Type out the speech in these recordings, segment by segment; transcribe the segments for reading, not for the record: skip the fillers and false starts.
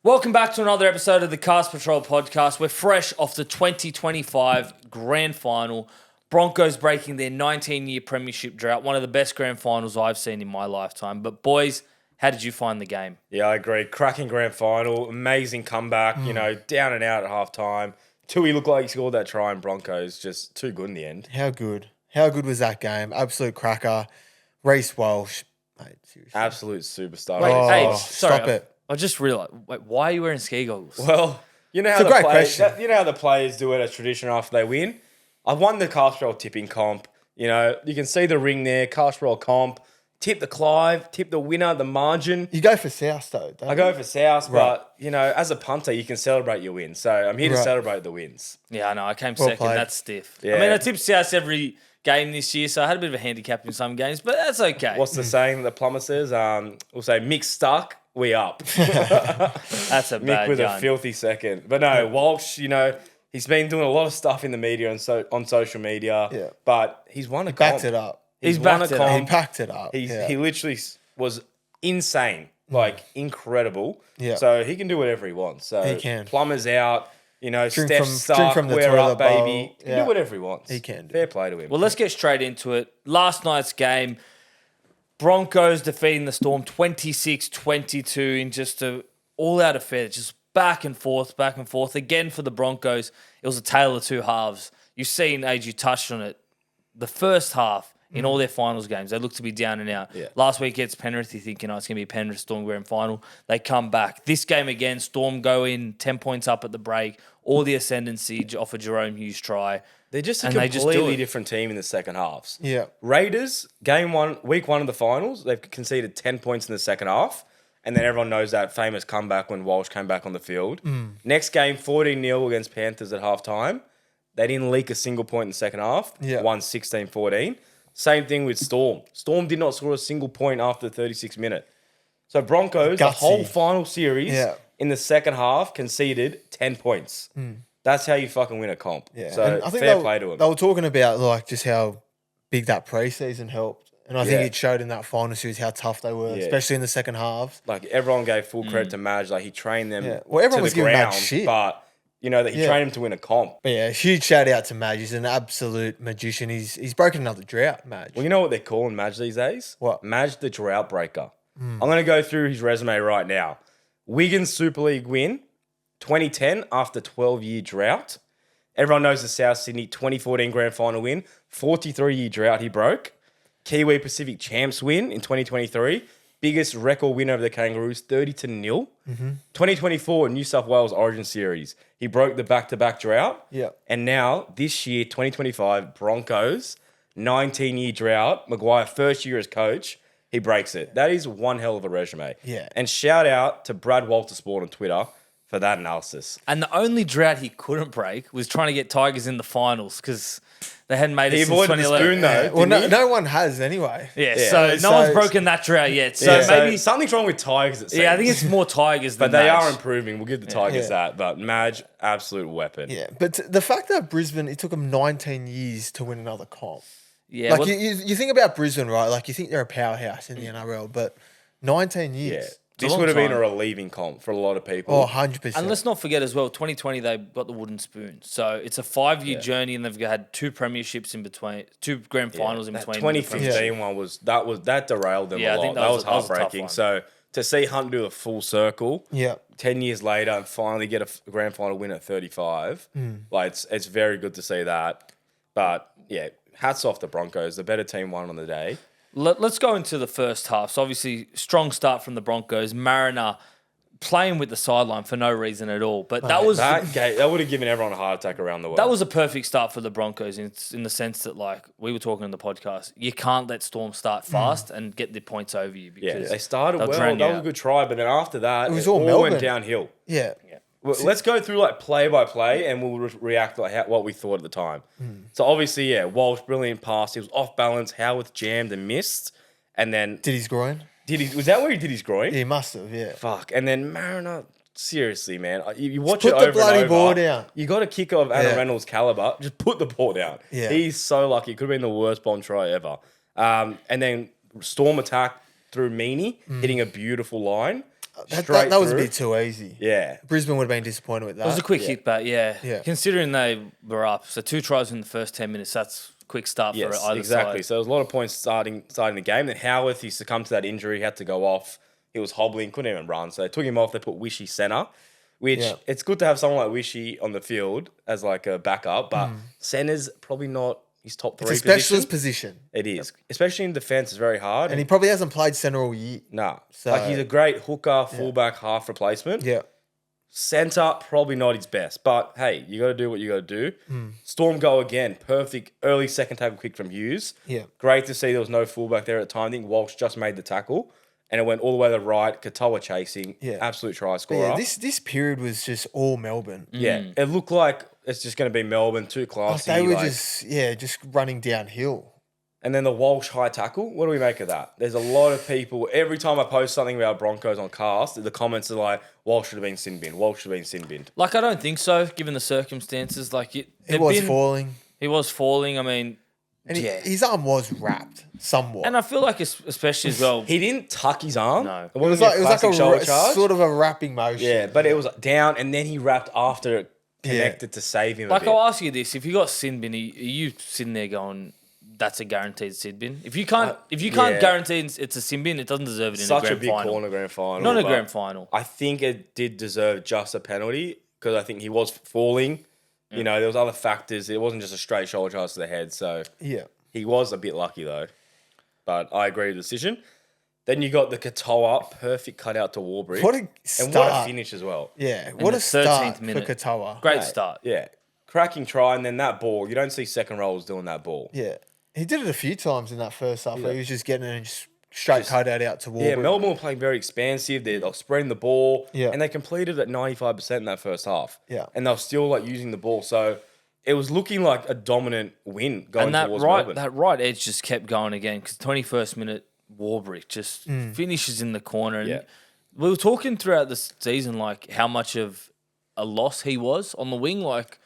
Welcome back to another episode of the Cast Patrol podcast. We're fresh off the 2025 Grand Final. Broncos breaking their 19-year premiership drought. One of the best Grand Finals I've seen in my lifetime. But boys, how did you find the game? Yeah, I agree. Cracking Grand Final. Amazing comeback. You know, down and out at halftime. Tui looked like he scored that try in Broncos. Just too good in the end. How good? How good was that game? Absolute cracker. Reece Walsh. Mate, seriously. Absolute superstar. Wait, hey, sorry. stop it. I just realised, wait, why are you wearing ski goggles? Well, you know how It's a great question. You know how the players do it as tradition after they win? I've won the Castrol tipping comp. You know, you can see the ring there, Castrol comp. Tip the Clive, tip the winner, the margin. You go for South, though, don't I you? go for South, Right. but, you know, as a punter, you can celebrate your win. So I'm here to Right. celebrate the wins. Yeah, I know. I came Well second. played. That's stiff. Yeah. I mean, I tipped South every game this year, so I had a bit of a handicap in some games, but that's okay. What's the saying the plumber says? We'll say, Mick stuck, we up. That's a Mick bad with gun. a filthy second. But no, Walsh, you know, he's been doing a lot of stuff in the media and on social media. Yeah. But he's won a comp. Backed it up. He's backed won a it up. He comp. packed it up. He yeah. literally was insane, like incredible. Yeah. So he can do whatever he wants. So He can. Plumber's out. You know, Drink Steph's from- stuck. drink from the We're toilet up, baby. bowl. He can Yeah. do whatever he wants. He can do. Fair play to him. Well, let's get straight into it. Last night's game, Broncos defeating the Storm 26-22 in just a all-out affair. Just back and forth. Again, for the Broncos, it was a tale of two halves. You've seen, Age, you touched on it, the first half in all their finals games, they look to be down and out. Yeah. Last week against Penrith, you think, it's going to be a Penrith Storm Grand Final. They come back. This game again, Storm go in 10 points up at the break. All the ascendancy off a Jerome Hughes try. They're just a and they just do completely it. different team in the second halves. Yeah. Raiders, week one of the finals, they've conceded 10 points in the second half. And then everyone knows that famous comeback when Walsh came back on the field. Next game, 14-0 against Panthers at halftime. They didn't leak a single point in the second half. Yeah. Won 16-14. Same thing with Storm. Storm did not score a single point after the 36th minute. So Broncos, the Gutsy. whole final series Yeah. in the second half conceded 10 points. That's how you fucking win a comp. Yeah. So And I think fair they, play to them. They were talking about like just how big that preseason helped. And I think Yeah. it showed in that final series how tough they were, Yeah. especially in the second half. Like everyone gave full credit to Madge. Like he trained them Yeah. Well, everyone to was the giving Madge ground, shit. but you know that he Yeah. trained him to win a comp. But yeah, huge shout out to Madge. He's an absolute magician. He's broken another drought, Madge. Well, you know what they're calling Madge these days? What? Madge the Drought breaker. I'm going to go through his resume right now. Wigan Super League win, 2010 after 12-year drought. Everyone knows the South Sydney 2014 Grand Final win, 43-year drought he broke. Kiwi Pacific Champs win in 2023. Biggest record win over the Kangaroos, 30-0. 2024 New South Wales Origin Series. He broke the back-to-back drought. Yeah. And now, this year, 2025, Broncos, 19-year drought. Maguire, first year as coach, he breaks it. That is one hell of a resume. Yeah. And shout out to Brad Walter Sport on Twitter for that analysis. And the only drought he couldn't break was trying to get Tigers in the finals because they hadn't made it He since avoided the 2011. spoon, though. Yeah. Well, didn't he? no one has anyway. Yeah, Yeah. so no So one's it's- broken that drought yet. So Yeah, maybe, something's wrong with Tigers, it seems. I think it's more Tigers than But they Madge. are improving. We'll give the Tigers Yeah. that. But Madge, absolute weapon. Yeah, but the fact that Brisbane, it took them 19 years to win another comp. Yeah, Like well, you think about Brisbane, right? Like you think they're a powerhouse in the NRL, but 19 Yeah. years. This long would have been time. a relieving comp for a lot of people. Oh, 100%. and let's not forget as well, 2020 they got the wooden spoon. So it's a 5-year journey, and they've had 2 premierships in between, 2 grand finals in That between. 2015 one that derailed them Yeah, I a lot. think That, that was was a tough heartbreaking. one. So to see Hunt do a full circle, Yeah. 10 years later, and finally get a grand final win at 35, like it's very good to see that. But yeah, hats off the Broncos. The better team won on the day. Let's go into the first half. So obviously, strong start from the Broncos. Mariner playing with the sideline for no reason at all. But that was That would have given everyone a heart attack around the world. that was a perfect start for the Broncos in the sense that, like we were talking in the podcast, you can't let Storm start fast and get the points over you because they started they'll well. drown That you was a out. good try, but then after that, It was it all all Melbourne. went downhill. Yeah. Well, let's go through like play by play, and we'll react like what we thought at the time. So obviously, yeah, Walsh brilliant pass. He was off balance. Howarth jammed and missed, and then Did his groin? was that where he did his groin? He must have, yeah. Fuck, and then Mariner seriously, man. You watch put it the over bloody and over. ball down. You got a kicker of Anna Yeah. Reynolds' caliber. Just put the ball down. Yeah. He's so lucky. It could have been the worst bomb try ever. And then Storm attack through Meaney, hitting a beautiful line. That straight was a through. bit too easy. Yeah. Brisbane would have been disappointed with that. It was a quick hit back, yeah. Yeah. Considering they were up. So 2 tries in the first 10 minutes, that's a quick start for Yes, either exactly. side. So there was a lot of points starting the game. Then Howarth, he succumbed to that injury, he had to go off. He was hobbling, couldn't even run. So they took him off. They put Wishy centre, which it's good to have someone like Wishy on the field as like a backup, but centre's probably not his top 3 It's a specialist position. It is. Especially in defence, it's very hard. And he probably hasn't played centre all year. Nah. So- Like he's a great hooker, fullback, half replacement. Yeah. Centre, probably not his best. But hey, you got to do what you got to do. Storm go again. Perfect early second tackle quick from Hughes. Yeah. Great to see there was no fullback there at the time. I think Walsh just made the tackle. And it went all the way to the right. Katoa chasing. Yeah. Absolute try But scorer. yeah, this period was just all Melbourne. Yeah. It looked like it's just going to be Melbourne, too Like classy. they were like- just running downhill. And then the Walsh high tackle. What do we make of that? There's a lot of people. Every time I post something about Broncos on cast, the comments are like, Walsh should have been sin binned. Walsh should have been sin binned. Like, I don't think so, given the circumstances. Like, He was falling. He was falling. I mean, And yeah. his arm was wrapped somewhat. And I feel like, especially as well, He didn't tuck his arm. No. It it was wasn't like a shoulder a charge. sort of a wrapping motion. Yeah, but it was down, and then he wrapped after it connected to save him. like a bit. I'll ask you this: if you got sin bin, are you sitting there going, "That's a guaranteed sin bin"? If you can't yeah. guarantee it's a sin bin, it doesn't deserve it in Such a a grand big final. call in a grand final. Not a but grand final. I think it did deserve just a penalty because I think he was falling. You know, there was other factors. It wasn't just a straight shoulder charge to the head. So Yeah. he was a bit lucky though. But I agree with the decision. Then you got the Katoa, perfect cutout to Warbrick. What a and start. what a finish as well. Yeah. What the a start 13th for minute. Katoa. Great start. Yeah. Cracking try, and then that ball. You don't see second rollers doing that ball. Yeah. He did it a few times in that first half where he was just getting it and just straight cutout out to Warburton. Yeah, Melbourne were playing very expansive. They're spreading the ball. Yeah. And they completed at 95% in that first half. Yeah. And they were still like using the ball. So it was looking like a dominant win going And that towards Melbourne. that right edge just kept going again because 21st minute Warbrick just Mm. finishes in the corner. And Yeah. we were talking throughout the season like how much of a loss he was on the wing. Like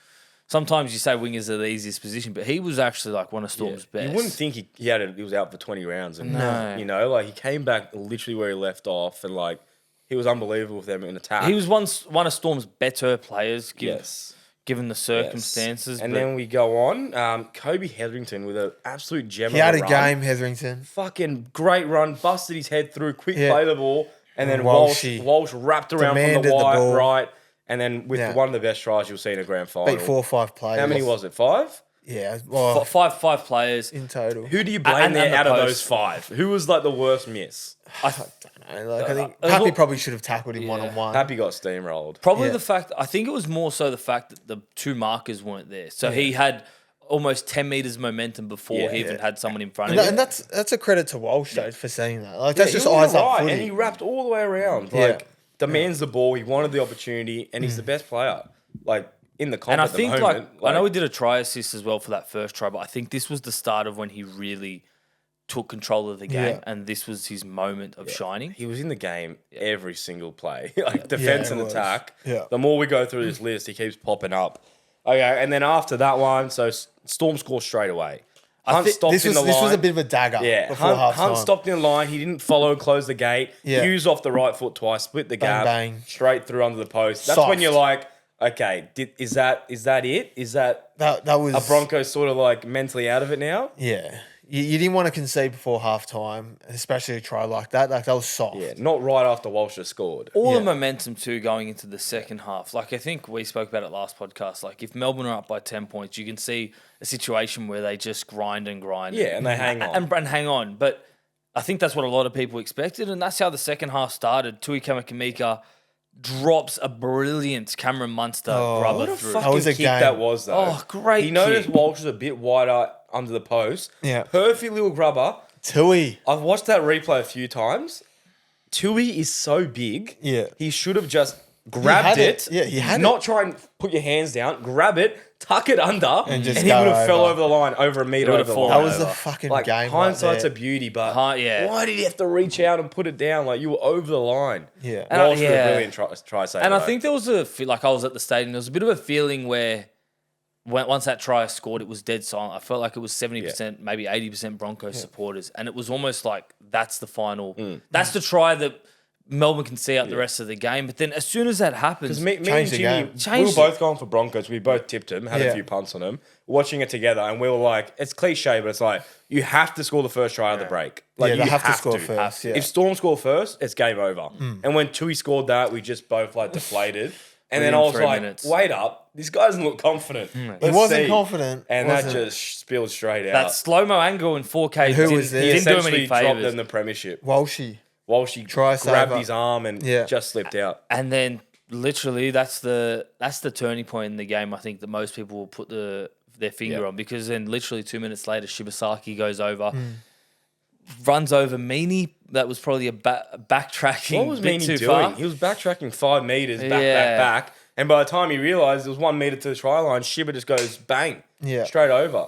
sometimes you say wingers are the easiest position, but he was actually like one of Storm's best. You wouldn't think he was out for 20 rounds. And, No. you know, like he came back literally where he left off and like he was unbelievable with them in attack. He was one of Storm's better players given the Yes. circumstances. And but then we go on. Kobe Hetherington with an absolute gem He of had a a run. game, Hetherington. Fucking great run, busted his head through, quick Yeah. play the ball, and then Walshy Walsh wrapped around from demanded the the wide ball. right, and then with Yeah. one of the best tries you'll see in a grand final. Beat 4 or 5 players. How many was it? 5? Yeah. Well, five players. in total. Who do you blame And there the out of post. those 5? Who was like the worst miss? I think Uh, Happy well- probably should have tackled him one-on-one. Happy got steamrolled. Probably Yeah. the fact, I think it was more so the fact that the 2 markers weren't there. So he had almost 10 metres momentum before Yeah. he even had someone in front And, of that- him. and that's a credit to Walsh though for seeing that. Like that's Yeah, just he was eyes up alright, footy. and he wrapped all the way around. Yeah. Like demands the ball. He wanted the opportunity, and he's the best player. Like in the comp And I at the think, moment. I know we did a try assist as well for that first try, but I think this was the start of when he really took control of the game, Yeah. and this was his moment of shining. he was in the game every single play, like defense Yeah, and he was. attack. Yeah. The more we go through this list, he keeps popping up. Okay, and then after that one, so Storm scores straight away. Hunt stopped This in was the line. a bit of a dagger. Yeah, Before half Hunt time. stopped in the line. He didn't follow and close the gate. Yeah. Hughes off the right foot twice, split the gap, bang. straight through under the post. That's Soft. when you're like, okay, is that it? Is that That was a Broncos sort of like mentally out of it now? Yeah. You didn't want to concede before half time, especially a try like that. Like that was soft. Yeah, not right after Walsh has scored. All Yeah. the momentum too going into the second half. Like I think we spoke about it last podcast. Like if Melbourne are up by 10 points, you can see a situation where they just grind and grind. Yeah, and they hang on. And hang on. But I think that's what a lot of people expected, and that's how the second half started. Tui Kamikamica drops a brilliant Cameron Munster rubber What a through. fucking was a kick game. that was, though. Oh, great He noticed kick. Walsh was a bit wider under the post. Yeah. Perfect little grubber. Tui. I've watched that replay a few times. Tui is so big. Yeah. He should have just grabbed it. Yeah, he had not try and put your hands down, grab it, tuck it under, and just he go would have fell over. over the line, over a meter over the line. That was a fucking like, game. hindsight's right a beauty, but yeah. why did he have to reach out and put it down? Like, you were over the line. Yeah. And Walsh with yeah. a brilliant try save. And I think there was like I was at the stadium, there was a bit of a feeling where once that try scored, it was dead silent. I felt like it was 70%, maybe 80% Broncos supporters. And it was almost like that's the final. That's the try that Melbourne can see out the rest of the game. But then as soon as that happens, Because me and Changed the Jimmy, game. we were Changed both going for Broncos. We both tipped them, had Yeah. a few punts on them, watching it together, and we were like, it's cliche, but it's like, you have to score the first try of the break. Like, Yeah, you they have to score first. Have to. Yeah. If Storm score first, it's game over. And when Tui scored that, we just both like deflated. And then I Within was 3 like, minutes. wait up, this guy doesn't look confident. He Let's wasn't see. confident. And wasn't. that just spilled straight that out. slow-mo angle in 4K Who didn't, was there? He didn't do him essentially any dropped favours. in the premiership. Walshy. Walsh, he Try grabbed saver. his arm and Yeah. just slipped out. And then literally that's the turning point in the game, I think, that most people will put their finger on, because then literally 2 minutes later, Shibasaki goes over, runs over Meany. That was probably a backtracking What was bit Meany too doing? far. He was backtracking 5 meters, Yeah. back. And by the time he realised it was 1 meter to the try line, Shibba just goes bang, Yeah. straight over.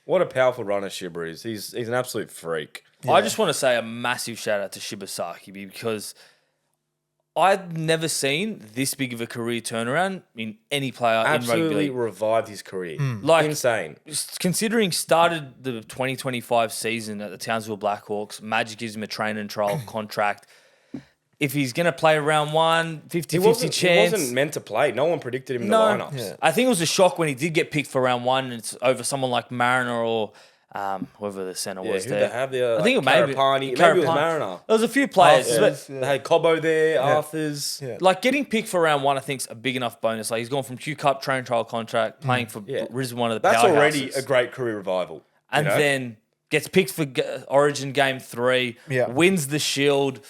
What a powerful runner Shibba is. He's an absolute freak. I just want to say a massive shout out to Shibasaki, because I've never seen this big of a career turnaround in any player in rugby Absolutely league. revived his career. Like, Insane. considering started the 2025 season at the Townsville Blackhawks, Madge gives him a train and trial contract. If he's going to play round one, 50-50 chance. He wasn't meant to play. No one predicted him in No. the lineups. Yeah. I think it was a shock when he did get picked for round one, and it's over someone like Mariner or whoever the centre Yeah, was who there. they have there? I think it may be Maybe it was Mariner. There was a few players. Arthurs, but They had Cobbo there, Arthurs. Yeah. like getting picked for round one, I think is a big enough bonus. Like he's gone from Q Cup train trial contract, playing for Yeah. Brisbane, one of the That's powerhouses. already a great career revival. And you know? then gets picked for Origin Game 3, Yeah. wins the Shield.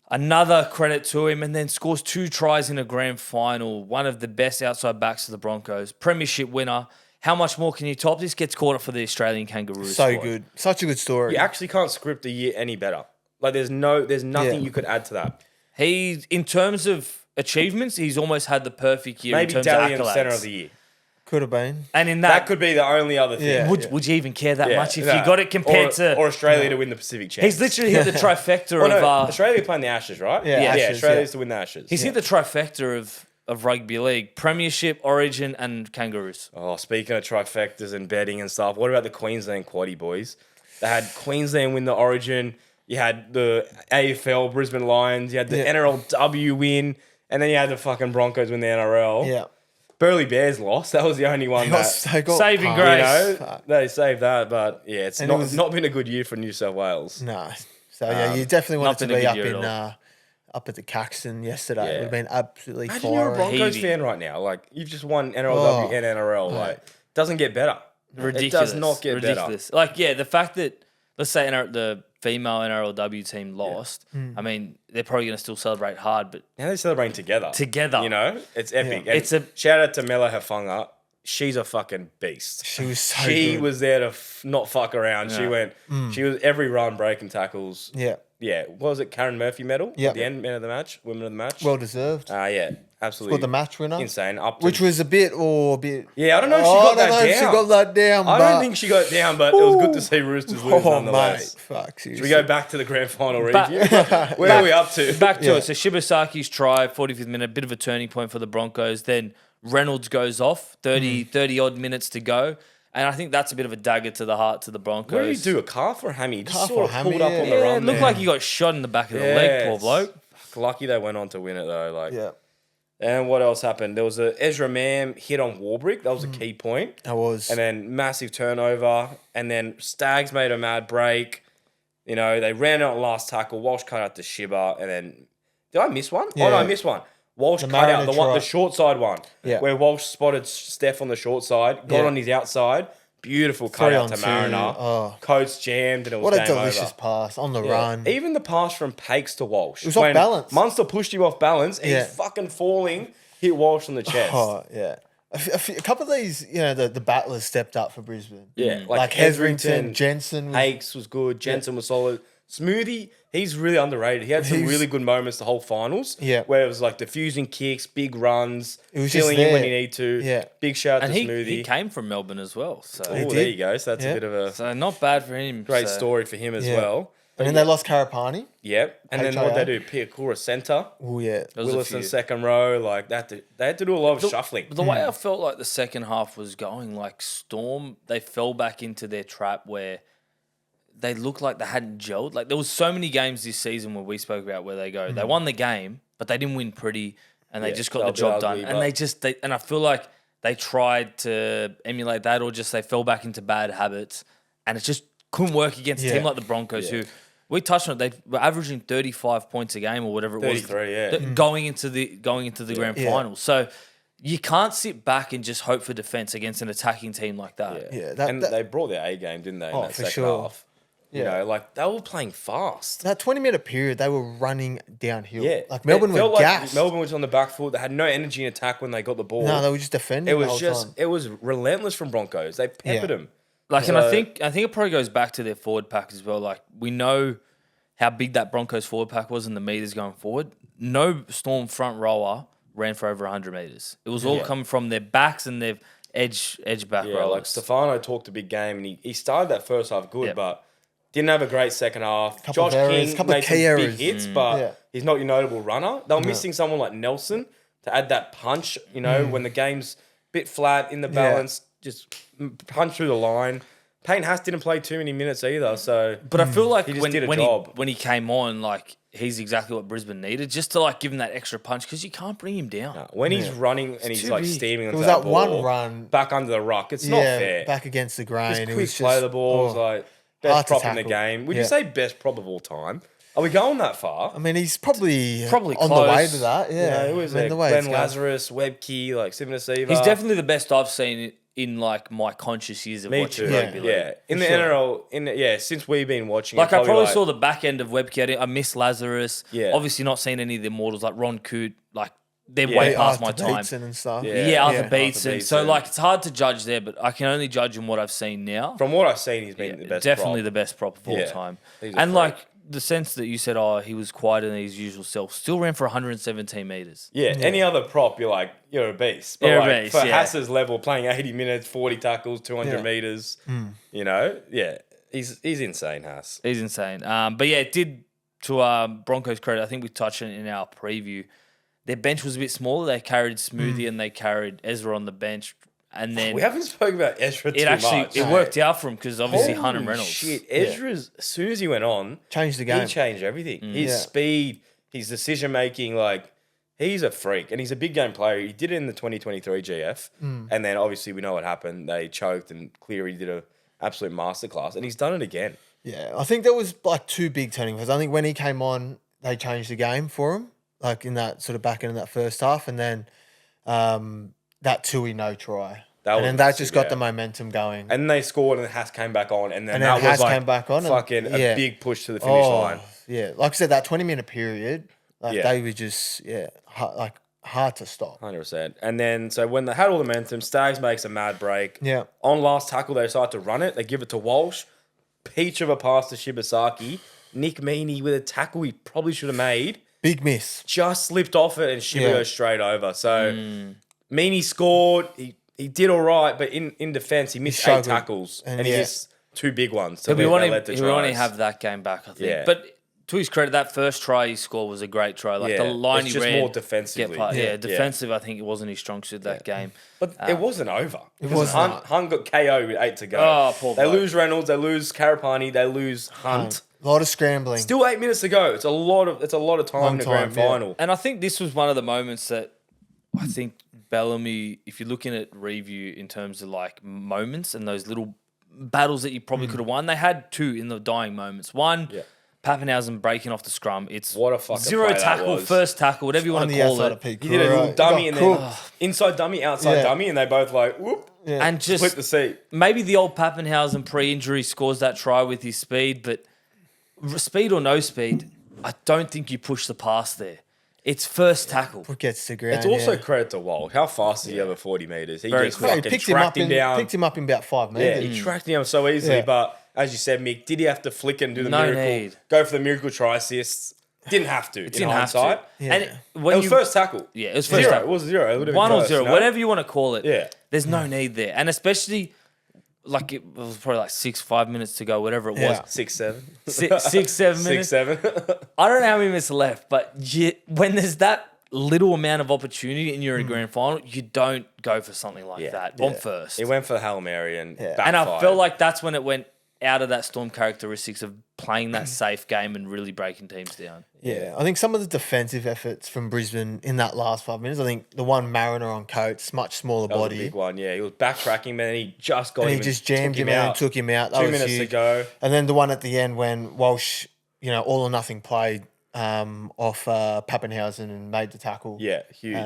Another credit to him, and then scores 2 tries in a grand final. One of the best outside backs of the Broncos. Premiership winner. How much more can you top this? Gets caught up for the Australian Kangaroos. So squad. good. Such a good story. You actually can't script a year any better. Like there's nothing Yeah. you could add to that. He, in terms of achievements, he's almost had the perfect year Maybe in terms Dalian of accolades. Centre of the Year. Could have been. And in That that, could be the only other thing. Yeah. would you even care that Yeah, much if no. you got it compared to... or Australia to win the Pacific Chance. He's literally hit the trifecta Well, no, of... Australia playing the Ashes, right? Yeah, Ashes, Australia's yeah. to win the Ashes. He's hit the trifecta of rugby league. Premiership, Origin and Kangaroos. Oh, speaking of trifectas and betting and stuff, what about the Queensland Quaddie boys? They had Queensland win the Origin. You had the AFL Brisbane Lions. You had the Yeah. NRLW win, and then you had the fucking Broncos win the NRL. Yeah. Burleigh Bears lost. That was the only one that. Saving pumped. grace. You know, they saved that, but yeah, it's And it was- not been a good year for New South Wales. No. So yeah, you definitely not wanted to been a be good up year in at up at the Caxton yesterday. Yeah. It would have been absolutely Imagine you're a fire. Broncos Heaving. fan right now. Like you've just won NRLW Oh. and NRL. Like doesn't get better. Ridiculous. It does not get ridiculous. Like, yeah, the fact that, let's say the female NRLW team lost, I mean, they're probably going to still celebrate hard, but Now they're celebrating together. Together. You know? It's epic. Yeah. And It's a- shout out to Mela Hafunga. She's a fucking beast. She was so She good. was there to not fuck around. She went, she was every run breaking tackles. Yeah. Yeah. What was it? Karen Murphy medal? Yep. At the end, man of the match, women of the match. Well deserved. Yeah. Absolutely. Scored the match winner. Insane. Up to, Which was a bit. Yeah, I don't know if she Oh, got I don't that know if down. she got that down. I but, don't think she got it down, but it was good to see Roosters lose Oh, nonetheless. mate. Fuck. Should we go back to the grand final Back- review? Where are we up to? back to Yeah. it. So Shibasaki's try, 45th minute, bit of a turning point for the Broncos. Then Reynolds goes off, 30 odd minutes to go. And I think that's a bit of a dagger to the heart to the Broncos. What did he do? A calf or a hammy? He just Calf sort or of hammy, pulled up yeah. on the Yeah, run. it looked there. like he got shot in the back of the leg, poor bloke. Fuck, lucky they went on to win it though. Like, Yeah. And what else happened? There was a Ezra Mam hit on Warbrick. That was a key point. I was. And then massive turnover. And then Stags made a mad break. You know, they ran out last tackle. Walsh cut out to Shibba. And then, did I miss one? Yeah. Oh, no, I missed one. Walsh The cut out Mariner try. the short side one. Yeah. Where Walsh spotted Steph on the short side, got Yeah. on his outside. Beautiful cut 3 out on to 2. Mariner. Oh. Coats jammed and it was What a game delicious over. pass on the Yeah. run. Even the pass from Pakes to Walsh. It was off balance. Munster pushed him off balance and Yeah. he's fucking falling, hit Walsh on the chest. Oh, yeah. A couple of these, the battlers stepped up for Brisbane. Yeah, Like Hetherington, Jensen. Was, Hakes was good. Jensen was solid. Smoothie, he's really underrated. He had some really good moments the whole finals. Yeah. Where it was like diffusing kicks, big runs, It was just filling in when there. you need to. Yeah. Big shout out And to he Smoothie. came from Melbourne as well. So, Oh, did. there you go. So that's Yeah. a bit of a so not bad for him. great So- story for him as Yeah. well. And then they lost Karapani. Yep. And then what they do? Piakura centre, Oh, yeah. There was a Willison few. second row. Like that. They had to do a lot of shuffling. The way I felt like the second half was going, like Storm, they fell back into their trap where they looked like they hadn't gelled. Like there was so many games this season where we spoke about where they go, they won the game, but they didn't win pretty, and they Yeah, just got they'll the be job ugly, done. but- And I feel like they tried to emulate that, or just they fell back into bad habits, and it just couldn't work against a team like the Broncos, who we touched on it. They were averaging 35 points a game or whatever it was, 33, yeah. going into the grand final. So you can't sit back and just hope for defense against an attacking team like that. Yeah, and they brought their A game, didn't they? In that for second sure. half. You know, like they were playing fast. That 20-minute period, they were running downhill. Yeah, Like Melbourne It were felt like gassed. Melbourne was on the back foot. They had no energy in attack when they got the ball. No, they were just defending. it the whole was just time. it was relentless from Broncos. They peppered Yeah. them. Like, and I think it probably goes back to their forward pack as well. Like, we know how big that Broncos forward pack was in the meters going forward. No Storm front rower ran for over 100 meters. It was all coming from their backs and their edge back Yeah, rollers. like Stefano talked a big game, and he started that first half good, Yeah. but didn't have a great second half. Couple Josh of errors, King couple of made some key big errors. hits, but Yeah. he's not your notable runner. They were missing someone like Nelson to add that punch. You know, when the game's a bit flat in the balance, just punch through the line. Payne Haas didn't play too many minutes either, so But I feel like He just when, did a when, job. when he came on, like, he's exactly what Brisbane needed, just to, like, give him that extra punch, because you can't bring him down. when he's running and he's too like big. steaming It onto was that that one ball, run. back under the ruck, it's not fair. back against the grain. Just it quick was play just, the balls, like hard best to prop in the tackle. game. Would Yeah. you say best prop of all time? Are we going that far? I mean, he's probably on close. the way to that. You Yeah, know, who is I mean, it? the way Glenn it's going. Lazarus, Webkey, like Sivanasiva. He's definitely the best I've seen in, like, my conscious years of me watching too. rugby league. Yeah, in the sure. NRL, since we've been watching, Like, it, I probably like, saw the back end of Webkey. I miss Lazarus. Yeah. Obviously not seen any of the immortals like Ron Coote. Like, they're Yeah, way past my Arthur time. Beetson and stuff. Yeah, Arthur Arthur Beetson. So, Beetson. like, it's hard to judge there, but I can only judge in what I've seen now. From what I've seen, he's been the best. Definitely prop. the best prop of all Yeah. time. He's a And, freak. like, the sense that you said, he was quiet in his usual self, still ran for 117 meters. Yeah, any other prop, you're like, you're a beast. But You're a like, beast, for yeah. Hass's level, playing 80 minutes, 40 tackles, 200 Yeah. meters, he's insane, Hass. He's insane. But yeah, it did, to Broncos' credit, I think we touched on it in our preview. Their bench was a bit smaller. They carried Smoothie and they carried Ezra on the bench. And then We haven't spoken about Ezra too it actually much. it worked out for him because obviously Holy Hunt and Reynolds. shit, Ezra's, as soon as he went on, Changed the game. he changed everything. His Yeah. speed, his decision making, like, he's a freak. And he's a big game player. He did it in the 2023 GF. And then obviously we know what happened. They choked and Cleary did a absolute masterclass. And he's done it again. Yeah, I think there was like two big turning points. I think when he came on, they changed the game for him, like in that sort of back end of that first half, and then that Tui no try. That And then was that just got yeah. the momentum going. And they scored and Haas came back on. And then And that then was Haas like came back on and- fucking a yeah. big push to the finish line. Yeah, like I said, that 20-minute period, like Yeah. they were just hard to stop. 100%. And then, so when they had all the momentum, Staggs makes a mad break. Yeah. On last tackle, they decide to run it. They give it to Walsh. Peach of a pass to Shibasaki. Nick Meaney with a tackle he probably should have made. Big miss. Just slipped off it and Shiba Yeah. goes straight over. So Meaney scored. He did all right, but in defense, he missed 8 struggled. tackles. And And he yeah. missed 2 big ones. So He'll they only, led the he'll only tries. have that game back, I think. Yeah. But to his credit, that first try he scored was a great try. Like Yeah, the line it's he just ran, more defensively. Yeah, Yeah. defensive. I think it wasn't his strong suit that game. But it wasn't over. It was not. Hunt got KO with 8 to go. Oh, poor They bloke. lose Reynolds. They lose Karapani. They lose Hunt. A lot of scrambling. Still 8 minutes to go. It's a lot of time Long in the time, grand yeah. final. And I think this was one of the moments that I think Bellamy, if you're looking at review in terms of like moments and those little battles that you probably could have won, they had 2 in the dying moments. One, Pappenhausen breaking off the scrum. It's What a fucking zero play that tackle, was. first tackle, whatever you want on to the call outside it. of Pete. He did a little dummy and then cooked. inside dummy, outside Yeah. dummy, and they both like, whoop, And just split the seat. maybe the old Pappenhausen pre-injury scores that try with his speed, but speed or no speed, I don't think you push the pass there. It's first tackle. Gets to ground. It's also yeah. credit to Walsh. How fast is he over 40 metres? He Very just quick. He fucking picked him tracked up him down. Picked him up in about 5 Yeah, meters. he tracked him down so easily. Yeah. But as you said, Mick, did he have to flick and do the No miracle? need. Go for the miracle try assists? Didn't have to. Didn't have to. Yeah. And It when was first tackle. Yeah, it was first Zero. tackle. It was zero. It would have been 1 or first, 0, you know? whatever you want to call it. Yeah. There's no need there. And especially, like, it was probably like 5 minutes to go, whatever it Yeah. was. 6, 7. 6, 7 minutes. 6, 7. I don't know how many minutes left, but when there's that little amount of opportunity and you're in a grand final, you don't go for something like that on first. He went for the Hail Mary and Yeah. backfired. And I felt like that's when it went out of that Storm characteristics of playing that safe game and really breaking teams down. Yeah, I think some of the defensive efforts from Brisbane in that last 5 minutes, I think the one Mariner on Coates, much smaller that was a body. big one, yeah. He was backtracking, man. He just got And him he just jammed him out and took him out. That 2 was minutes huge. to go. And then the one at the end when Walsh, all or nothing play off Pappenhausen and made the tackle. Yeah, huge.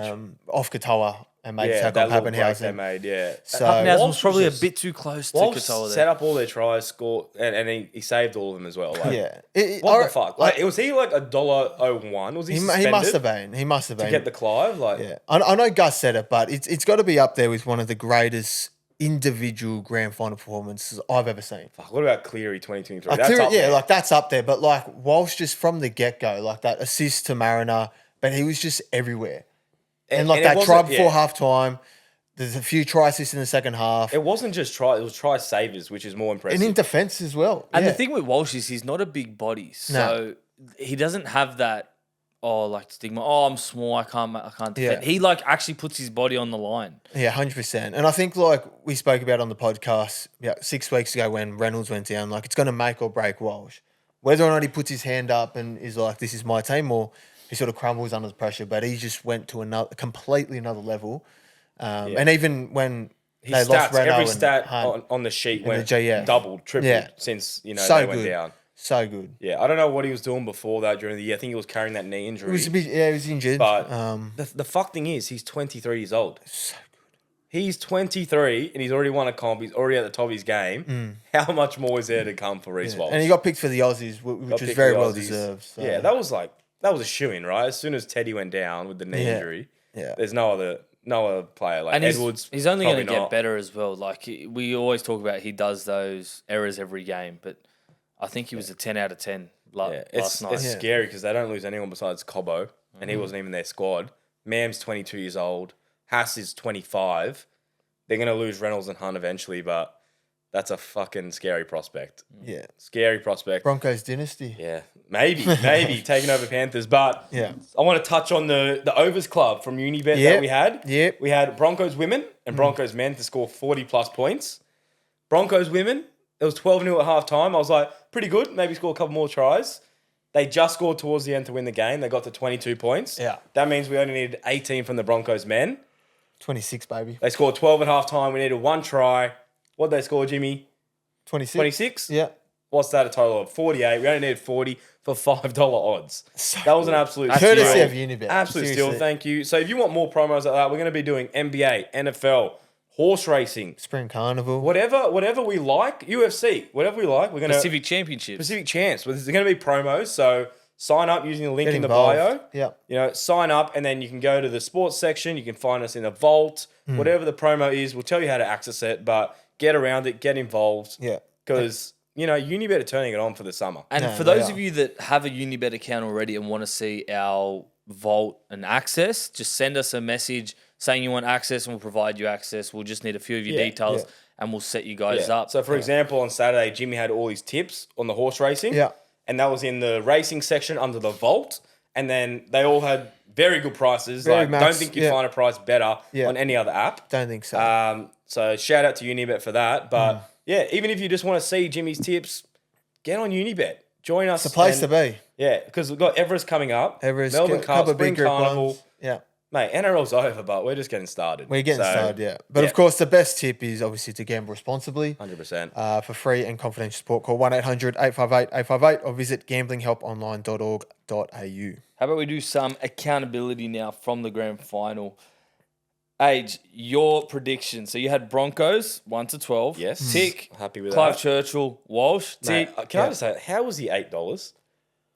Off Katoa and made the Yeah, tackle that on little break they Pappenhausen. made, yeah. So Pappenhausen Walsh was probably was a bit too close to Walsh Katoa set there. up all their tries, scored, and he saved all of them as well. Like, yeah. what the fuck? Like, was he like $1.01? Was he suspended He must have been. He must have been. to get the Clive? Like, Yeah, I know Gus said it, but it's got to be up there with one of the greatest individual grand final performances I've ever seen. fuck, what about Cleary 2023? Like, That's up there. like that's up there. But like Walsh just from the get go, like that assist to Mariner, but he was just everywhere. And like it that try wasn't- before half time, there's a few try assists in the second half, It wasn't just try; it was try savers, which is more impressive. and in defense as well. And Yeah. the thing with Walsh is he's not a big body, so he doesn't have that stigma. Oh, I'm small, I can't defend. Yeah. He like actually puts his body on the line. Yeah, 100%. And I think like we spoke about on the podcast 6 weeks ago when Reynolds went down, like it's going to make or break Walsh. Whether or not he puts his hand up and is like, this is my team, or he sort of crumbles under the pressure, but he just went to completely another level. And even when His they lost stats, Renault every and stat Hunt, on the sheet the went J, yeah. doubled, tripled Yeah. since So they went good. down. so good. Yeah, I don't know what he was doing before that during the year. I think he was carrying that knee injury. It was a bit, he was injured. But the fuck thing is, he's 23 years old. so good. He's 23 and he's already won a comp. He's already at the top of his game. How much more is there to come for Reece Walsh? And he got picked for the Aussies, which was picked very for the well Aussies. deserved. So. Yeah, that was a shoo-in, right? As soon as Teddy went down with the knee injury, Yeah. there's no other player like And Edwards. he's only going to probably get not. better as well. Like we always talk about, he does those errors every game, but I think he was a 10 out of 10 Yeah, last night. it's scary because they don't lose anyone besides Cobbo, and he wasn't even their squad. Mam's 22 years old. Haas is 25. They're going to lose Reynolds and Hunt eventually, but that's a fucking scary prospect. Yeah. Scary prospect. Broncos dynasty. Yeah, maybe taking over Panthers. But Yeah. I want to touch on the overs club from Unibet Yep. that we had. Yep. We had Broncos women and Broncos men to score 40 plus points. Broncos women, it was 12-0 at half time. I was like, pretty good. Maybe score a couple more tries. They just scored towards the end to win the game. They got to 22 points. Yeah. That means we only needed 18 from the Broncos men. 26, baby. They scored 12 at half time. We needed one try. What'd they score, Jimmy? 26. 26? Yeah. What's that a total of? 48. We only needed 40 for $5 odds. That was an absolute Courtesy steal. of Unibet. Absolute steal. Seriously. Thank you. So if you want more promos like that, we're going to be doing NBA, NFL, horse racing, Spring Carnival. whatever we like, UFC, whatever we like. We're going to Pacific Championships. Pacific Chance. There's going to be promos. So sign up using the link Get in the involved. bio. Yeah. Sign up and then you can go to the sports section. You can find us in the vault. Whatever the promo is, we'll tell you how to access it. But get around it, get involved. Yeah. Because, Unibet are turning it on for the summer. And No, for they those are. of you that have a Unibet account already and want to see our vault and access, just send us a message saying you want access and we'll provide you access. We'll just need a few of your details and we'll set you guys Yeah. up. So, for example, on Saturday, Jimmy had all his tips on the horse racing. Yeah. And that was in the racing section under the vault. And then they all had very good prices. Very Don't max, think you'd yeah. find a price better Yeah. on any other app. Don't think so. So shout out to Unibet for that. But yeah, even if you just want to see Jimmy's tips, get on Unibet. Join us. It's the place to be. Yeah, because we've got Everest coming up. Everest, Melbourne a Cup, couple of Spring big group Carnival. ones. Yeah. Mate, NRL's over, but we're just getting started. We're getting So, started, yeah. But of course, the best tip is obviously to gamble responsibly. 100%. For free and confidential support, call 1-800-858-858 or visit gamblinghelponline.org.au. How about we do some accountability now from the grand final? Age, your prediction. So you had Broncos 1 to 12. Yes. Tick. Happy with Clive that. Churchill, Walsh. Mate, Tick. can I just say, how was he $8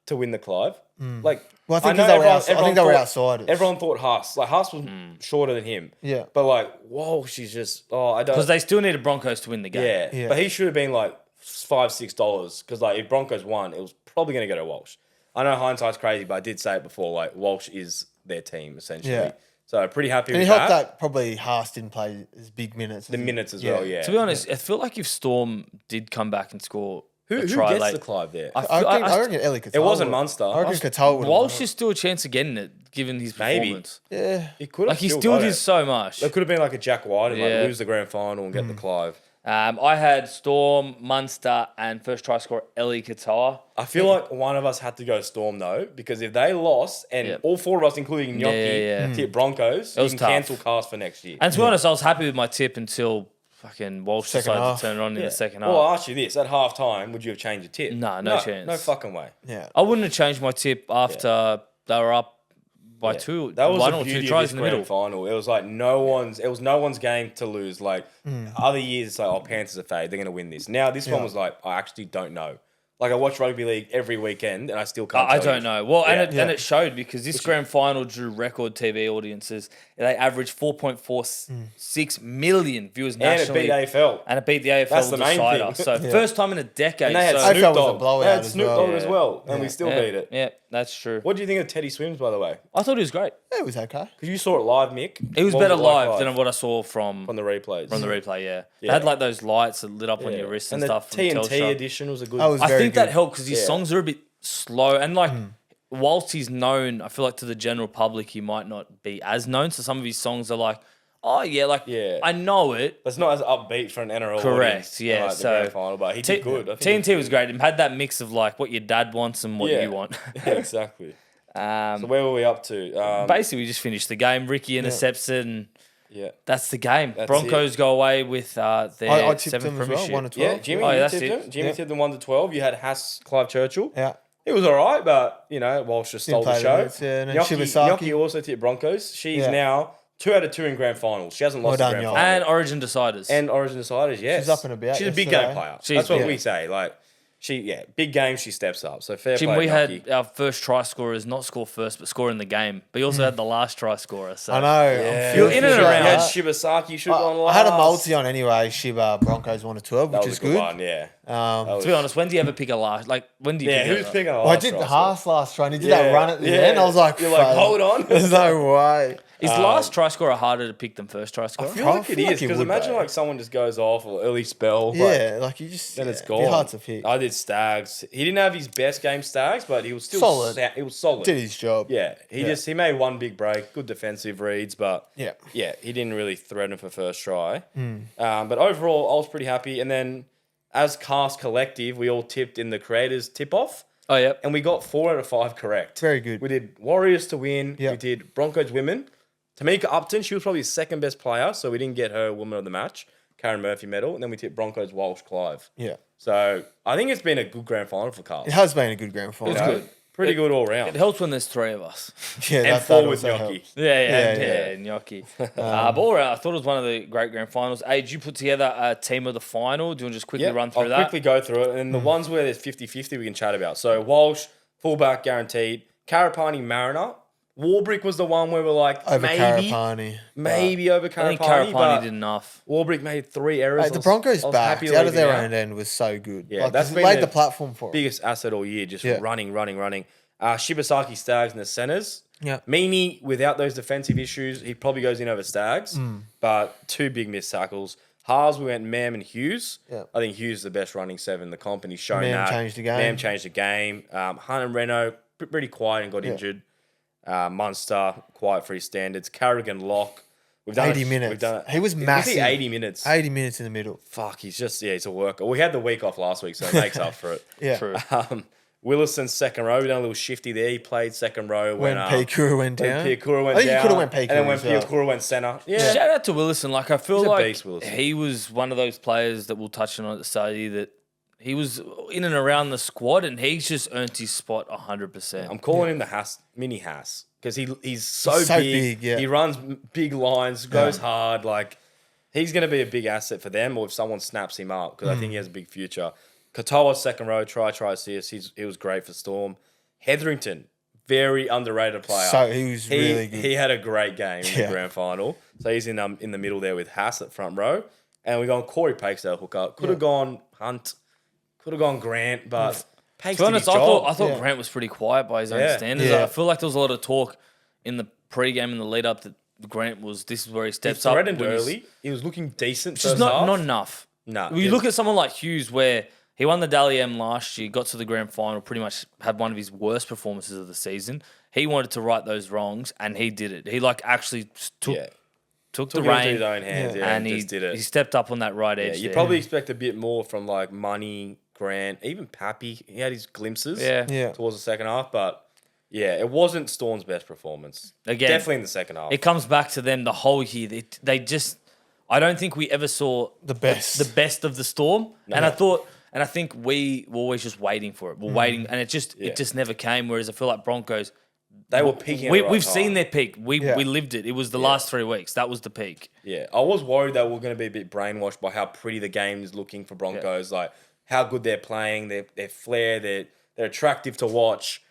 to win the Clive? Like, Well, I think know they were everyone outsiders. Everyone thought Haas. Like, Haas was shorter than him. Yeah. But, like, whoa, she's just, I don't. Because they still needed Broncos to win the game. Yeah. Yeah. But he should have been, like, $5-6 because like if Broncos won, it was probably going to go to Walsh. I know hindsight's crazy, but I did say it before. Like Walsh is their team essentially. Yeah. So pretty happy And with it helped that. that probably Haas didn't play as big minutes. The minutes as well, yeah. To be honest, I feel like if Storm did come back and score Who a try gets late, the Clive there? I reckon Ellie Cattell. It wasn't would- Munster. I reckon Cattell would. Walsh is still a chance of getting it, given his Maybe. performance. Yeah. He could have Like he still still got did it. so much. It could have been like a Jack White and Yeah. like lose the grand final and get the Clive. I had Storm, Munster, and first try scorer Ellie Katoa. I feel like one of us had to go Storm though, because if they lost and Yep. all four of us, including Gnocchi, Yeah. tip Broncos, It was you can tough. cancel cast for next year. And to be honest, I was happy with my tip until fucking Walsh Second decided half. to turn it on in the second half. Well, I'll ask you this: at half time, would you have changed your tip? Nah, no chance. No fucking way. Yeah. I wouldn't have changed my tip after they were up by two, That was one the or beauty two of tries this in the grand middle. final. It was like no one's game to lose. Like other years, it's like, oh, Panthers are fade, they're going to win this. Now this one was like, I actually don't know. Like I watch rugby league every weekend, and I still can't. I tell don't you. know. Well, Yeah. and it showed because this grand final drew record TV audiences. They averaged 4.46 million viewers And it nationally. beat AFL. And it beat the AFL That's the main decider. thing. So first time in a decade. And they had so, Snoop AFL was a Dogg. blowout They had as Snoop well. Dogg as well, and we still yeah, beat it. Yeah, that's true. What do you think of Teddy Swims, by the way? I thought he was great. Yeah, it was okay. Because you saw it live, Mick. It was What better it like live than what I saw from the replays. the replay. Yeah, they Yeah. had like those lights that lit up on Yeah. your wrists and and the stuff. From TNT Telstra. edition was a good. That was I very think that good. helped because his Yeah. songs are a bit slow and like. Whilst he's known, I feel like to the general public he might not be as known. So some of his songs are like, oh yeah, like Yeah. I know it. That's not as upbeat for an NRL Correct, audience. yeah, Like the so- grand final, but he did good. I think he TNT was great. It had that mix of like what your dad wants and what Yeah. you want. Yeah, exactly. So where were we up to? Basically, we just finished the game. Ricky intercepts it, and Yeah. that's the game. That's Broncos go away with their I tipped seventh them as well, premiership. 1 to Yeah, 12. Jimmy, Oh, you that's tipped it. him. Jimmy Yeah. tipped them 1 to 12. You had Haas, Clive Churchill. Yeah. It was all right, but Walsh just stole Didn't the play the show. minutes, yeah, and then Gnocchi, Shibasaki. Gnocchi also tipped Broncos. She's Yeah. now 2 out of 2 in grand finals. She hasn't lost Well a done, grand Gnocchi. final. And Origin deciders. And Origin deciders, yes. She's up and about She's a big yesterday. game player. She's- That's what yeah. we say. Like, big game, she steps up. So fair Jim, play, we Gnocchi. had our first try scorers not score first, but score in the game. But you also had the last try scorer. So I know. Yeah. You're in and You around. had Shibasaki should have gone I last. had a multi on anyway. Shiba Broncos 1 to 12, That which was is a good good. one, yeah. Um, to be honest, when do you ever pick a last? Like when do you? Yeah, pick who's a, picking a well, I last did the try Haas last try, and he did Yeah, that run at the yeah. end. I was like, You're like, "Fuck, hold on." There's no way. Is last try scorer harder to pick than first try scorer? I feel like it feel like is he because would, imagine though. like someone just goes off or early spell. Like, Yeah, like you just. then it's yeah, gone. it'd be hard to pick. I did Stags. He didn't have his best game Stags, but he was still Solid. He was solid. Did his job. Yeah, he made one big break, good defensive reads, but Yeah. he didn't really threaten for first try. But overall, I was pretty happy. And then as Cast Collective, we all tipped in the creators tip off, Oh yeah. and we got 4 out of 5 correct. Very good. We did Warriors to win. Yep. We did Broncos women. Tamika Upton, she was probably the second best player, so we didn't get her woman of the match. Karen Murphy medal, and then we tipped Broncos Walsh Clive. Yeah. So I think it's been a good grand final for Carl. It has been a good grand final. It's You know, good. Pretty good all It round. helps when there's three of us. Yeah, And that 4 with also Gnocchi. helps. Yeah, gnocchi. But all right, I thought it was one of the great grand finals. Hey, did you put together a team of the final? Do you want to just quickly run through I'll that? quickly go through it. And the ones where there's 50-50 we can chat about. So Walsh, fullback guaranteed. Karapani, Mariner. Warbrick was the one where we're like, Over maybe over I think Karapani. Karapani But did enough. Warbrick made 3 errors. Mate, the Broncos I was back happy to out of leave him their out. own end was so good. Yeah, like, that's it been laid the the platform for it. Biggest asset all year, just Yeah. running. Shibasaki, Stags in the centres. Yeah. Meaney, without those defensive issues, he probably goes in over Stags. But 2 big missed tackles. Haas, we went Mam and Hughes. Yeah. I think Hughes is the best running 7 in the comp, and he's shown Mam that. changed the game. Mam changed the game. Hunt and Reno, pretty quiet and got injured. Munster, quiet for his standards. Carrigan, Locke. We've done 80 minutes. We've done He was Was massive. he 80 minutes? 80 minutes in the middle. Fuck, he's a worker. We had the week off last week, so it makes up for it. Yeah. True. Willison's second row. We done a little shifty there. He played second row When Piakura went down. Piakura went I think down. you could have went And then Piakura when as well. Piakura went centre. Yeah. Shout out to Willison. Like I feel He's a like beast, Willison. he was one of those players that we'll touch on at the start that he was in and around the squad, and he's just earned his spot 100%. I'm calling him the Haas, mini Haas, because he's so so big. big, yeah. He runs big lines, goes hard. Like, he's going to be a big asset for them, or if someone snaps him up, because I think he has a big future. Katoa, second row, try assist. He was great for Storm. Hetherington, very underrated player. So he was really good. He had a great game in the Yeah. grand final. So he's in the middle there with Haas at front row. And we gone Corey Pakes at hooker. Could have gone Hunt. Could have gone Grant, but Pakes To be did his honest, job. I thought Yeah. Grant was pretty quiet by his own Yeah. standards. Yeah. I feel like there was a lot of talk in the pre-game and the lead-up that Grant this is where he He steps up. threatened when he's- early. He was looking decent Just first not half. not enough. No. You look at someone like Hughes, where he won the Dally M last year, got to the grand final, pretty much had one of his worst performances of the season. He wanted to right those wrongs, and he did it. He actually took Yeah. the Took it into rein, his own hands, yeah, and and just did he it. stepped up on that right Yeah, edge. you there. probably expect a bit more from like Money, Grant, even Pappy. He had his glimpses Yeah. towards the second half, but yeah, it wasn't Storm's best performance. Again, Definitely in the second half. It comes back to them the whole year. They just, I don't think we ever saw The best. the best of the Storm. And I think we were always just waiting for it. We're waiting, and it just never came. Whereas I feel like Broncos, They were peaking. At the right we've time. seen their peak. We Yeah. lived it. It was the last 3 weeks. That was the peak. Yeah, I was worried that we're going to be a bit brainwashed by how pretty the game is looking for Broncos. Like how good they're playing, their flair, they're attractive to watch,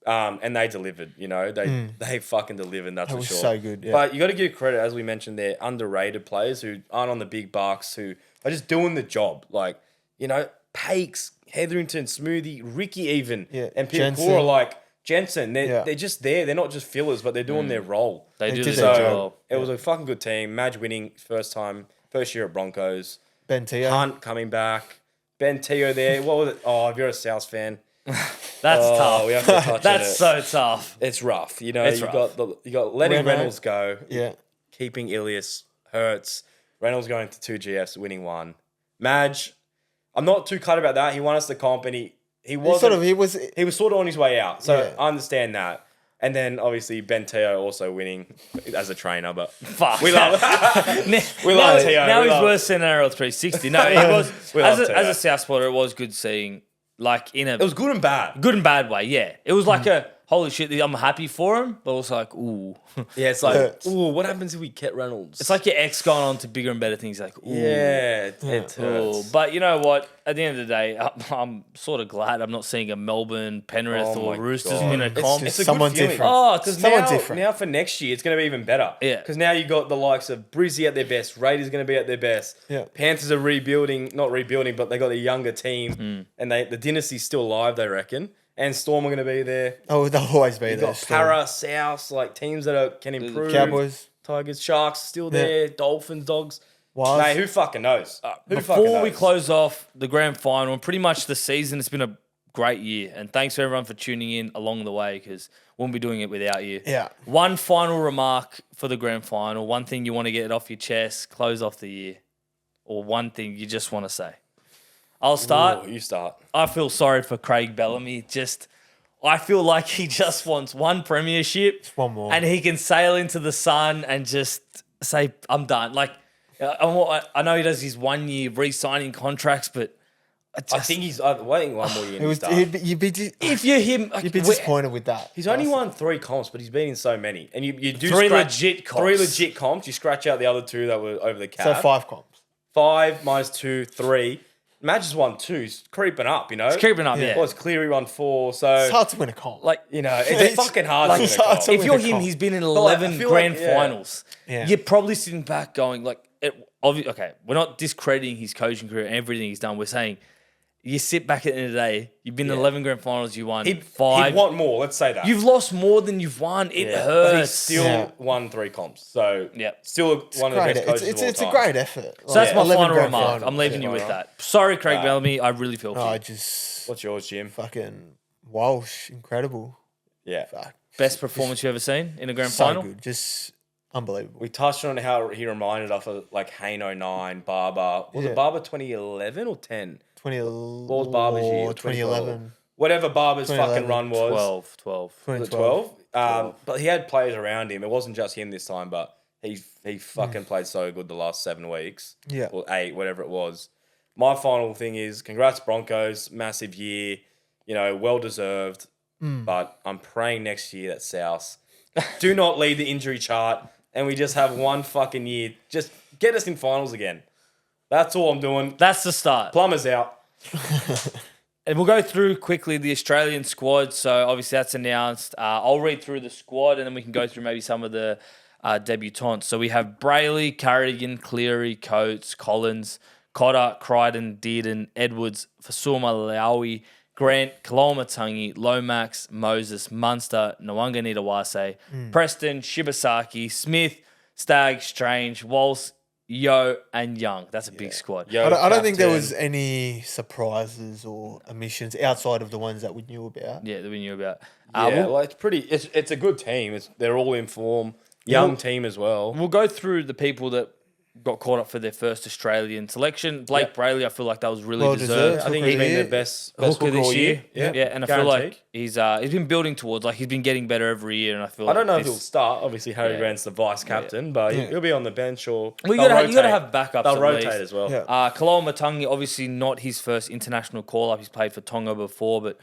and they delivered. You know, they fucking delivered. That's for was sure. so good, yeah. But you got to give credit, as we mentioned, they're underrated players who aren't on the big bucks, who are just doing the job. Like Pakes, Hetherington, Smoothie, Ricky, even, Yeah, and people Jensen. are like Jensen. Yeah. They're just there. They're not just fillers, but they're doing their role. They do did the their job. job. It was a fucking good team. Madge winning first year at Broncos. Ben Teo. Hunt coming back. Ben Teo there. What was it? Oh, if you're a South fan, That's oh, tough. we have to touch on That's it. so tough. It's rough. You know, It's you rough. got letting Renault. Reynolds go, Yeah. keeping Ilias, Hurts, Reynolds going to 2 GFs, winning 1. Madge, I'm not too cut about that. He won us the comp, and he was He was. he was sort of on his way out. So Yeah. I understand that. And then obviously Ben Teo also winning as a trainer, but Fuck. we love We love Teo. Now We he's love- worse than NRL 360. No, it was We as love a Teo. South spotter, it was good seeing it was good and bad. good and bad way. Yeah, it was like a holy shit. I'm happy for him, but also like ooh. Yeah, it's like, Hurts. ooh, what happens if we get Reynolds? It's like your ex going on to bigger and better things. Like ooh. yeah, it Ooh. hurts. But you know what? At the end of the day, I'm sort of glad I'm not seeing a Melbourne, Penrith, Oh or my Roosters God. win a comp. It's a Someone good feeling. different. Oh, because Someone now, different. Now for next year, it's going to be even better. Yeah. Because now you got the likes of Brizzy at their best, Raiders going to be at their best. Yeah. Panthers are not rebuilding, but they got a younger team, and the dynasty's still alive, they reckon. And Storm are going to be there. Oh, they'll always be You've there. got Storm. Para, South, like teams that can improve. Cowboys. Tigers, Sharks still there. Dolphins, Dogs. Wilds. Mate, who fucking knows? Who fucking before we knows? close off the grand final and pretty much the season, it's been a great year. And thanks to everyone for tuning in along the way because we won't be doing it without you. Yeah. One final remark for the grand final. One thing you want to get off your chest, close off the year. Or one thing you just want to say. I'll start. Ooh, you start. I feel sorry for Craig Bellamy. I feel like he just wants one premiership. one more. And he can sail into the sun and just say, I'm done. Like, I know he does his 1 year re-signing contracts, but I think he's waiting one more year. It and was, he's done. you'd be if you're him, you'd be disappointed with that. He's only won 3 comps, but he's been in so many. And you do Three scratch- legit comps. 3 legit comps. You scratch out the other 2 that were over the cap. So 5 comps. 5 minus 2, 3. Madge has won 2. He's creeping up, you know. It's creeping up, yeah. Well, it's Cleary won 4. So, It's hard to win a comp. Like, you know, it's fucking hard to win a it's hard comp. to if win you're a him, comp. he's been in like, I 11 feel grand like, yeah. finals. Yeah. You're probably sitting back going, like, okay, we're not discrediting his coaching career and everything he's done. We're saying you sit back at the end of the day, you've been in 11 grand finals, you won He'd 5. want more, let's say that. You've lost more than you've won. It But he's hurts. still Yeah. won 3 comps. So, Yeah. still one of the Great. best coaches It's of all a time. great effort. So that's my 11 final grand remark. finals, I'm leaving yeah. you with that. Sorry, Craig Bellamy. I really feel for No, you. I just What's yours, Jim? fucking Walsh, incredible. Yeah. Fuck. Best performance you ever seen in a grand So final? good. Just unbelievable. We touched on how he reminded us of like Hayne 09, Barber. Was Yeah. it Barber 2011 or 10? 2011. What was Barber's year? 2011. Whatever Barber's fucking 2011. run was. 12. Was it 2012. 12? But he had players around him. It wasn't just him this time, but he fucking played so good the last 7 weeks. Yeah. Or 8, whatever it was. My final thing is congrats Broncos, massive year, you know, well deserved. But I'm praying next year that South do not lead the injury chart and we just have one fucking year. Just get us in finals again. That's all I'm doing. That's the start. Plumbers out. And we'll go through quickly the Australian squad. So obviously that's announced. I'll read through the squad and then we can go through maybe some of the debutants. So we have Brayley, Carrigan, Cleary, Coates, Collins, Cotter, Crichton, Dearden, Edwards, Fasuma, Laui, Grant, Kaloma-Tungi, Lomax, Moses, Munster, Nwanga-Nitawase, Preston, Shibasaki, Smith, Stagg, Strange, Walsh, Yo, and Young. That's a big squad. Yo, I don't think there captain. was any surprises or omissions outside of the ones that we knew about. Yeah, that we knew about. It's pretty. It's a good team. They're all in form. Young team as well. We'll go through the people that got caught up for their first Australian selection. Blake Brayley, I feel like that was really Well deserved. deserved. I think Hooker he's been year. the best Hooker this all year. Yeah, And I feel like guaranteed. he's been building towards, like, he's been getting better every year. And I feel I don't know like if he'll start. Obviously, Harry Grant's the vice captain, but he'll be on the bench or Well, you they'll gotta rotate. have backups. They'll at rotate least. as well. Yeah. Kaloma-Tungi, obviously not his first international call-up. He's played for Tonga before, but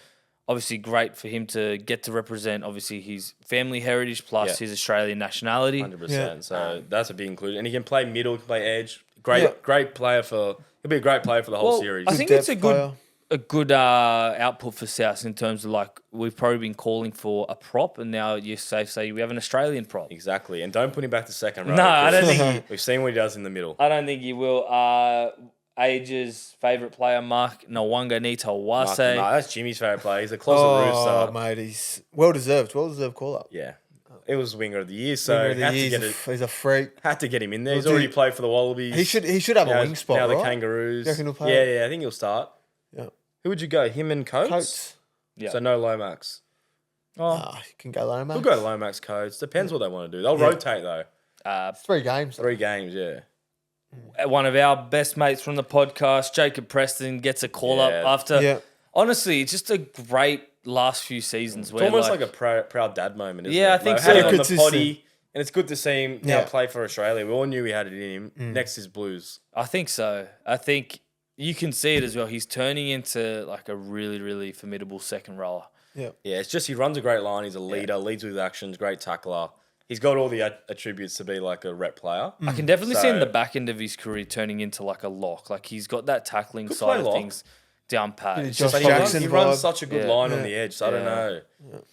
obviously great for him to get to represent, obviously, his family heritage plus his Australian nationality. 100%. Yeah. So that's a big inclusion. And he can play middle, he can play edge. Great player he'll be a great player for the whole series. I think Good it's a depth good player. a good output for South in terms of, like, we've probably been calling for a prop, and now you say we have an Australian prop. Exactly. And don't put him back to second row. No, I don't think he, We've seen what he does in the middle. I don't think he will. Age's favourite player, Mark Nwanga-Nitawase. No, that's Jimmy's favourite player. He's a closet Oh, rooster. mate, he's well deserved call up. Yeah. It was winger of the year, so Winner of the had, year, to get he's a freak. had to get him in there. He's Well, already dude, played for the Wallabies. He should have a wing spot, Now right? the Kangaroos. You reckon he'll play? Yeah, I think he'll start. Yeah. Who would you go? Him and Coates? Coates. Yeah. So no Lomax. You can go low, We'll mate. go Lomax, Coates. Depends what they want to do. They'll rotate though. 3 games. 3 games, yeah. One of our best mates from the podcast, Jacob Preston, gets a call up Yeah. after. Yeah. Honestly, it's just a great last few seasons. It's Where, almost like a proud dad moment, isn't it? Yeah, I think like, so. Had him on Good the to potty, see. and it's good to see him now Yeah. play for Australia. We all knew he had it in him. Next is Blues. I think so. I think you can see it as well. He's turning into, like, a really, really formidable second rower. Yeah. Yeah, it's just he runs a great line. He's a leader, leads with actions, great tackler. He's got all the attributes to be like a rep player. I can definitely see in So- the back end of his career turning into, like, a lock. Like, he's got that tackling Could side play of lock. things down pat. Yeah, It's Josh just But like, he Jackson runs vibe. such a good Yeah. line on the edge, so I don't Yeah.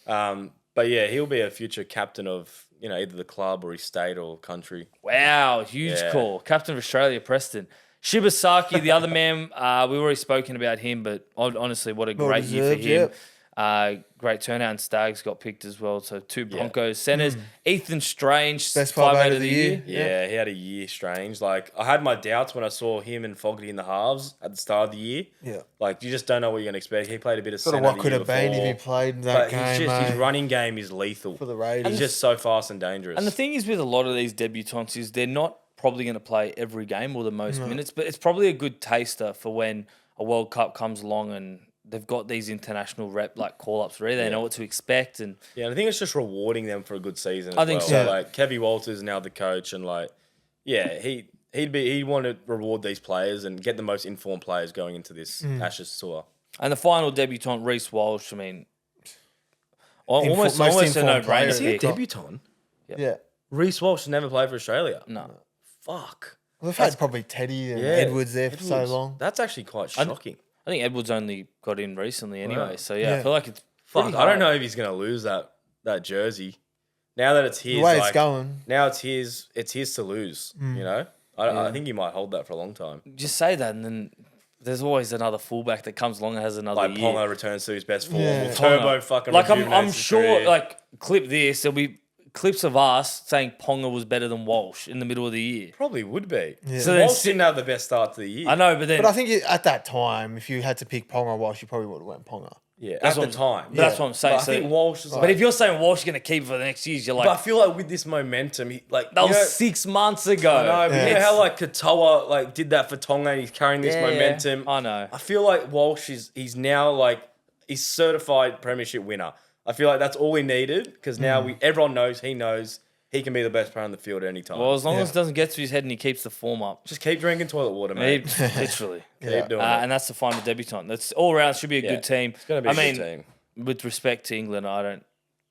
know. But yeah, he'll be a future captain of either the club or his state or country. wow, huge Yeah. call. Captain of Australia, Preston. Shibasaki, the other man, we've already spoken about him, but honestly, what a Well great year for deserved, him. Great turnout, and Staggs got picked as well. So 2 Broncos centers. Ethan Strange, Best 5'8" of the year. Yeah, he had a year strange. Like I had my doubts when I saw him and Fogarty in the halves at the start of the year. Yeah. Like you just don't know what you're going to expect. He played a bit of Sort of centre what the could year have been if he before. played in that But game, his mate. running game is lethal. For the Raiders. He's just so fast and dangerous. And the thing is with a lot of these debutants is they're not probably going to play every game or the most minutes, but it's probably a good taster for when a World Cup comes along and they've got these international rep like call-ups ready. They know what to expect. And Yeah, and I think it's just rewarding them for a good season. I think well. so. Like Kevy Walters now the coach, and like, yeah, he'd want to reward these players and get the most informed players going into this Ashes tour. the final debutant, Reece Walsh, I mean, Most almost a informed player. no-brainer Is he a pick. Debutant. Yeah. Reece Walsh never played for Australia. No. Fuck. Well, they've had probably Teddy and Yeah, Edwards there for so Edwards. long. That's actually quite shocking. I think Edwards only got in recently anyway. Wow. So, yeah, I Yeah. feel like it's Fuck, pretty I don't high. know if he's gonna lose that jersey. Now that it's his, The way like, it's going. now it's his to lose. You know, I think he might hold that for a long time. Just say that, and then there's always another fullback that comes along and has another Like year. Ponga returns to his best form. Yeah. Will Turbo Ponga. fucking Like, I'm rejuvenates his sure, career. like, clip this, there'll be clips of us saying Ponga was better than Walsh in the middle of the year. Probably would be. Yeah. So then Walsh didn't have the best start to the year. I know, but then But I think at that time, if you had to pick Ponga or Walsh, you probably would have went Ponga. Yeah, That's at what the I'm- time. but that's what I'm saying. But I So- think Walsh is like. but if you're saying Walsh is going to keep it for the next years, you're like, but I feel like with this momentum, that that was 6 months ago. I know, but you know It's- how like Katoa like did that for Tonga and he's carrying this Yeah, momentum. I know. I feel like Walsh he's now like he's certified premiership winner. I feel like that's all we needed because now everyone knows he can be the best player on the field at any time. Well, as long Yeah. as it doesn't get to his head and he keeps the form up. just keep drinking toilet water, mate. Literally. Keep doing it. And that's the final debutant. That's all around should be a Yeah, good team. It's gonna be I a mean, good team. with respect to England, I don't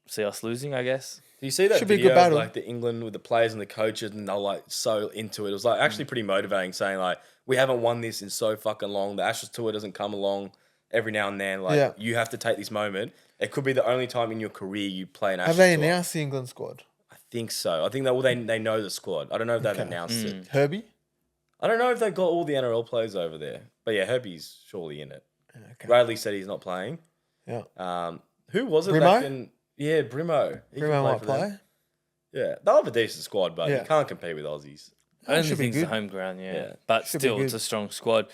see us losing, I guess. Do you see that Should be a video good battle. of like the England with the players and the coaches and they're like so into it? It was like actually pretty motivating saying like we haven't won this in so fucking long. The Ashes tour doesn't come along every now and then. Like Yeah. you have to take this moment. It could be the only time in your career you play an Ashes Have they tour. announced the England squad? I think so. I think that they know the squad. I don't know if they've announced it. Herbie? I don't know if they've got all the NRL players over there. But yeah, Herbie's surely in it. Okay. Bradley said he's not playing. Yeah. Who was it Brimo? that can... Yeah, Brimo. He can Brimo might for them. play. Yeah, they'll have a decent squad, but Yeah. you can't compete with Aussies. I don't should be think it's the good. home ground, Yeah. But Should be still, it's good. a strong squad.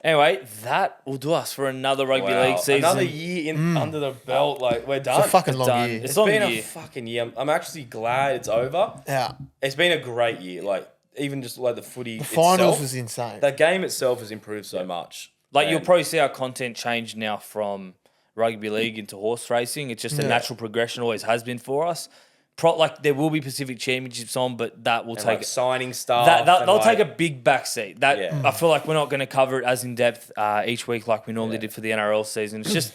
Anyway, that will do us for another rugby league season. Another year under the belt. Like, we're done. It's a fucking long done. year. It's It's long been a year. fucking year. I'm actually glad it's over. Yeah. It's been a great year. Like, even just like the footy The finals itself, was insane. the game itself has improved so much. Like, you'll And- probably see our content change now from rugby league into horse racing. It's just a natural progression, always has been for us. Like, there will be Pacific Championships on, but that will and, take like, signing stuff. they'll and, take a like, big backseat. That Yeah. I feel like we're not going to cover it as in depth each week like we normally did for the NRL season. It's just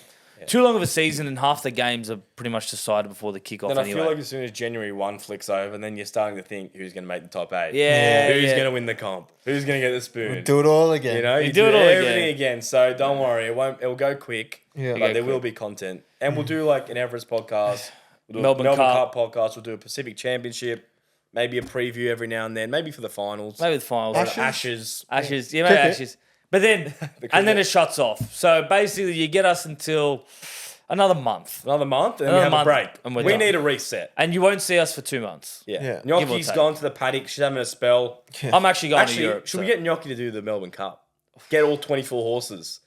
too long of a season, and half the games are pretty much decided before the kickoff. Then Anyway, I feel like as soon as January 1 flicks over, then you're starting to think who's going to make the top 8. Yeah, Who's yeah. going to win the comp? Who's going to get the spoon? Do it all again. You know, you do it all everything again. So don't worry, it'll go quick. Yeah. But there will be content, and we'll do like an Everest podcast. We'll do Melbourne a Melbourne Cup. Cup podcast. We'll do a Pacific Championship. Maybe a preview every now and then. Maybe for the finals. maybe the finals. Ashes? Ashes. Yeah, maybe Cricket. Ashes. But then, and then it shuts off. So basically, you get us until another month, Another month, and Another we have month, a break. and we're We done. need a reset. and you won't see us for 2 months. Yeah. Yeah. Give or Gnocchi's take. gone to the paddock. She's having a spell. I'm actually going to Actually, Europe. should we get Gnocchi to do the Melbourne Cup? Get all 24 horses.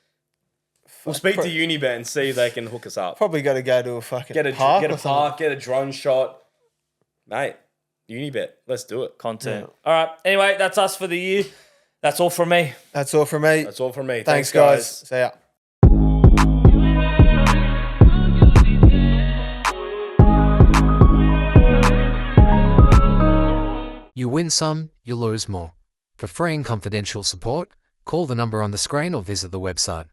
We'll speak to Unibet and see if they can hook us up. Probably got to go to a fucking Get a park. get a or something. park, get a drone shot. Mate, Unibet, let's do it. content? All right. Anyway, that's us for the year. That's all from me. That's all from me. That's all from me. Thanks, guys. See ya. You win some, you lose more. For free and confidential support, call the number on the screen or visit the website.